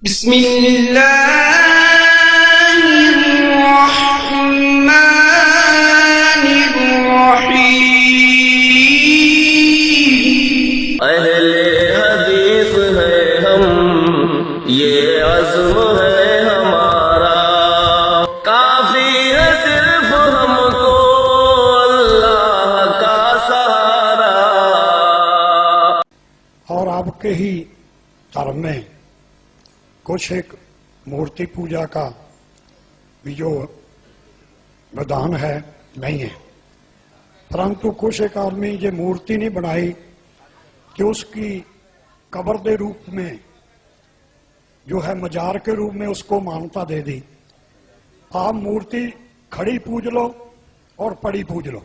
بسم اللہ الرحمن الرحیم۔ اہل حدیث ہے ہم، یہ عزم ہے ہمارا، کافی ہے صرف ہم کو اللہ کا سہارا۔ اور آپ کے ہی دھرم میں کچھ ایک مورتی پوجا کا بھی جو ودھان ہے نہیں ہے، پرنتو کچھ ایک آدمی یہ مورتی نہیں بنائی کہ اس کی قبر کے روپ میں جو ہے مزار کے روپ میں اس کو مانتا دے دی۔ آپ مورتی کھڑی پوج لو اور پڑی پوج لو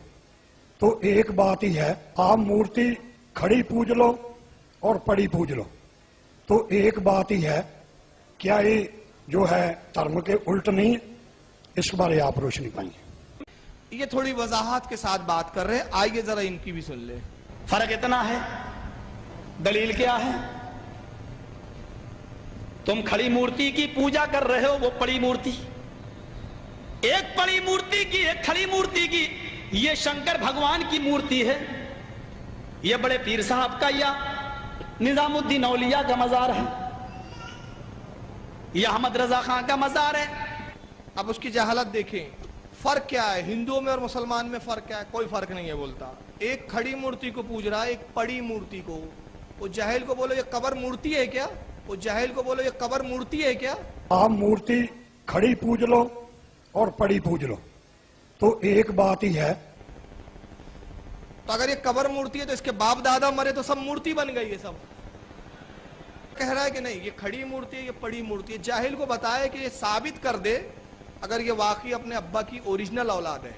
تو ایک بات ہی ہے، آپ مورتی کھڑی پوج لو اور پڑی پوج لو تو ایک بات ہی ہے، کیا یہ جو ہے دھرم کے الٹ نہیں ہے؟ اس کے بارے آپ روشنی پائیں گے۔ یہ تھوڑی وضاحت کے ساتھ بات کر رہے ہیں، آئیے ذرا ان کی بھی سن لیں۔ فرق اتنا ہے، دلیل کیا ہے؟ تم کھڑی مورتی کی پوجا کر رہے ہو، وہ پڑی مورتی، ایک پڑی مورتی کی ایک کھڑی مورتی کی۔ یہ شنکر بھگوان کی مورتی ہے، یہ بڑے پیر صاحب کا یا نظام الدین اولیاء کا مزار ہے، یہ احمد رضا خان کا مزار ہے۔ اب اس کی جہالت دیکھیں، فرق کیا ہے ہندوؤں میں اور مسلمان میں؟ فرق کیا ہے؟ کوئی فرق نہیں ہے بولتا۔ ایک کھڑی مورتی کو پوج رہا ہے، ایک پڑی مورتی کو۔ وہ جاہل کو بولو یہ قبر مورتی ہے کیا؟ وہ جاہل کو بولو یہ قبر مورتی ہے کیا؟ آپ مورتی کھڑی پوج لو اور پڑی پوج لو تو ایک بات ہی ہے۔ تو اگر یہ قبر مورتی ہے تو اس کے باپ دادا مرے تو سب مورتی بن گئی ہے، سب کہہ رہا ہے کہ نہیں یہ کھڑی مورتی ہے یہ پڑی مورتی ہے۔ جاہل کو بتائے کہ یہ ثابت کر دے اگر یہ واقعی اپنے ابا کی اوریجنل اولاد ہے،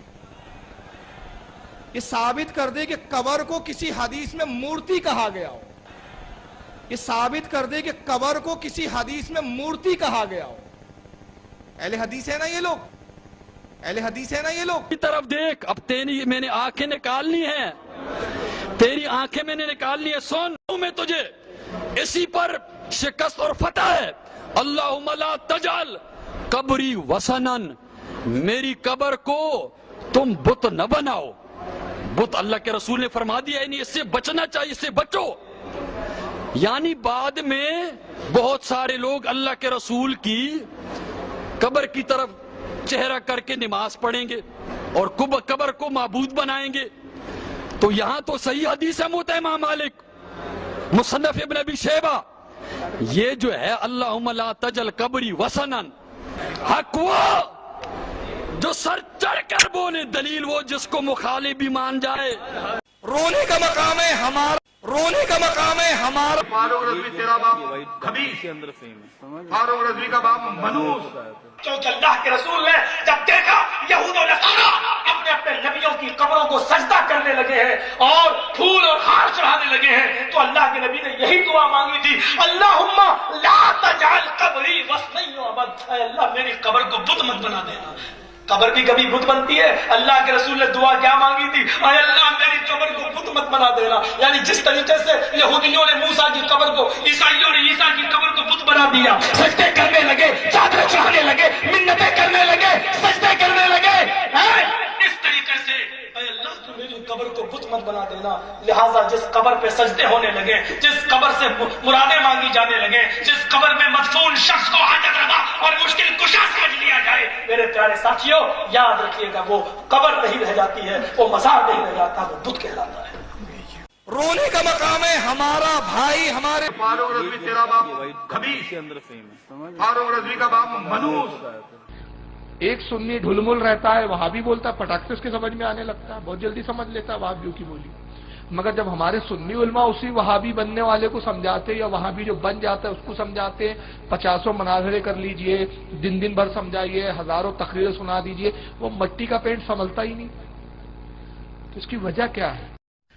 یہ ثابت کر دے کہ قبر کو کسی حدیث میں مورتی کہا گیا ہو، یہ ثابت کر دے کہ قبر کو کسی حدیث میں مورتی کہا گیا ہو۔ اہل حدیث ہے نا یہ لوگ، اہل حدیث ہے نا یہ لوگ۔ طرف دیکھ، اب تیری میں نے آنکھیں نکالنی ہے، تیری آنکھیں میں نے نکالنی ہے، سن میں تجھے اسی پر شکست اور فتح ہے۔ اللہم لا تجعل قبری وثنن، میری قبر کو تم بت نہ بناؤ۔ بت اللہ کے رسول نے فرما دیا، یعنی اس سے بچنا چاہیے، اس سے بچو۔ یعنی بعد میں بہت سارے لوگ اللہ کے رسول کی قبر کی طرف چہرہ کر کے نماز پڑھیں گے اور قبر کو معبود بنائیں گے۔ تو یہاں تو صحیح حدیث ہے موطئ امام مالک، مصنف ابن ابی شیبہ، یہ جو ہے اللہم لا تجعل قبری وثنن، حق وہ جو سر چڑھ کر بولے، دلیل وہ جس کو مخالف بھی مان جائے۔ رونے کا مقام ہے ہمارا، رونے کا مقام ہے ہمارا۔ فاروق رضوی تیرا باپ خبیث، فاروق رضوی کا باپ منوس۔ کیونکہ اللہ کے رسول نے جب دیکھا یہود و نصارہ اپنے اپنے نبیوں کی قبروں کو سجدہ کرنے لگے ہیں اور پھول اور ہار چڑھانے لگے ہیں، تو اللہ کے نبی نے یہی دعا مانگی تھی، اللہم لا تجعل قبری وثنا یعبد، اے اللہ میری قبر کو بت مت بنا دینا۔ قبر بھی کبھی بت بنتی ہے؟ اللہ کے رسول نے دعا کیا مانگی تھی؟ اے اللہ میری قبر کو بت مت بنا دینا۔ یعنی جس طریقے سے یہودیوں نے موسیٰ کی قبر کو، عیسائیوں نے عیسیٰ کی قبر کو بت بنا دیا، سجدے کرنے لگے، چادریں چڑھانے لگے، منتیں کرنے لگے، سجدے کرنے لگے، اس طریقے سے اے اللہ تو میری قبر کو بت مت بنا دینا۔ لہٰذا جس قبر پہ سجدے ہونے لگے، جس قبر سے مرادیں مانگی جانے لگے، جس قبر میں مدفون شخص کو حاجت روا اور مشکل کشا سمجھ لیا جائے، میرے پیارے ساتھیوں یاد رکھیے گا وہ قبر نہیں رہ جاتی ہے، وہ مزار نہیں رہ جاتا، وہ بت کہلاتا ہے۔ رونے کا مقام ہے ہمارا بھائی، ہمارے فاروق رضوی تیرا باپ خبیث، فاروق رضوی کا باپ منوس۔ ایک سنی ڈھلمل رہتا ہے، وہاں بھی بولتا ہے، پٹاخ سے اس کے سمجھ میں آنے لگتا ہے، بہت جلدی سمجھ لیتا ہے وہابیوں کی بولی۔ مگر جب ہمارے سنی علماء اسی وہابی بننے والے کو سمجھاتے یا وہابی جو بن جاتا ہے اس کو سمجھاتے ہیں، 50 مناظرے کر لیجئے، دن بھر سمجھائیے، ہزاروں تقریریں سنا دیجئے، وہ مٹی کا پینٹ سنبھلتا ہی نہیں۔ تو اس کی وجہ کیا ہے؟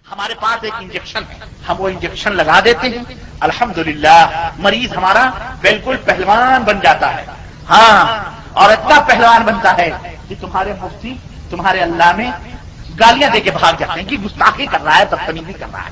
ہمارے پاس ایک انجیکشن ہے، ہم وہ انجیکشن لگا دیتے ہیں، الحمدللہ مریض ہمارا بالکل پہلوان بن جاتا ہے۔ ہاں، اور اتنا پہلوان بنتا ہے کہ تمہارے مفتی، تمہارے علامے گالیاں دے کے بھاگ جاتے ہیں کہ گستاخی کر رہا ہے، بدتمیزی کر رہا ہے۔